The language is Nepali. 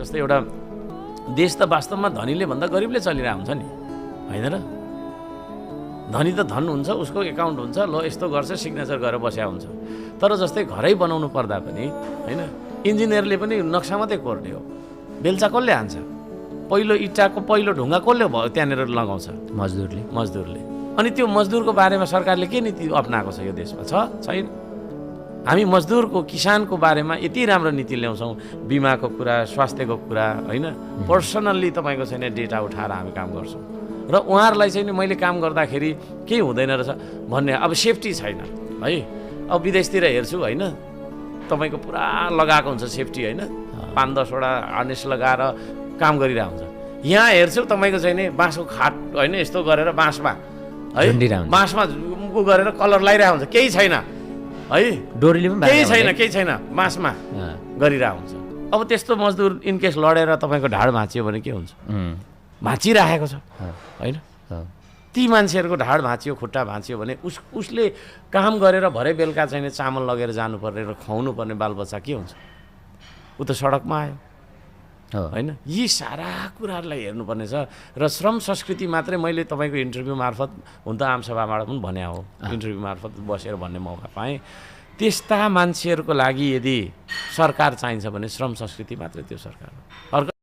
जस्तै एउटा देश त वास्तवमा धनीले भन्दा गरिबले चलिरहेको हुन्छ नि, होइन र? धनी त धन हुन्छ, उसको एकाउन्ट हुन्छ, ल यस्तो गर्छ, सिग्नेचर गरेर बस्या हुन्छ। तर जस्तै घरै बनाउनु पर्दा पनि होइन, इन्जिनियरले पनि नक्सा मात्रै कोर्ने हो, बेल्चा कसले हान्छ? पहिलो इँटाको पहिलो ढुङ्गा कसले भयो त्यहाँनिर लगाउँछ? मजदुरले। अनि त्यो मजदुरको बारेमा सरकारले के नीति अप्नाएको छ यो देशमा? छैन। हामी मजदुरको, किसानको बारेमा यति राम्रो नीति ल्याउँछौँ, बिमाको कुरा, स्वास्थ्यको कुरा, होइन, पर्सनल्ली तपाईँको छैन डेटा उठाएर हामी काम गर्छौँ। र उहाँहरूलाई चाहिँ मैले काम गर्दाखेरि केही हुँदैन रहेछ भन्ने, अब सेफ्टी छैन है। अब विदेशतिर हेर्छु होइन, तपाईँको पुरा लगाएको हुन्छ सेफ्टी, होइन, 5-10वटा हार्नेस लगाएर काम गरिरहेको हुन्छ। यहाँ हेर्छु तपाईँको चाहिँ नि बाँसको खाट, होइन, यस्तो गरेर बाँसमा है, बाँसमा उ गरेर कलर लगाइरहेको हुन्छ, केही छैन है, डोरीले पनि केही छैन, बाँसमा गरिरहेको हुन्छ। अब त्यस्तो मजदुर इनकेस लडेर तपाईँको ढाड भाँचियो भने के हुन्छ? भाँचिरहेको छ, होइन? ती मान्छेहरूको ढाड भाँचियो, खुट्टा भाँचियो भने उसले काम गरेर भरे बेलुका चाहिँ चामल लगेर जानुपर्ने र खुवाउनु पर्ने बालबच्चा के हुन्छ? ऊ त सडकमा आयो, होइन? यी सारा कुराहरूलाई हेर्नुपर्ने छ। र श्रम संस्कृति मात्रै मैले तपाईँको इन्टरभ्यू मार्फत, हुन त आमसभाबाट पनि भने हो, इन्टरभ्यू मार्फत बसेर भन्ने मौका पाएँ। त्यस्ता मान्छेहरूको लागि यदि सरकार चाहिन्छ भने श्रम संस्कृति मात्रै त्यो सरकार हो। अर्को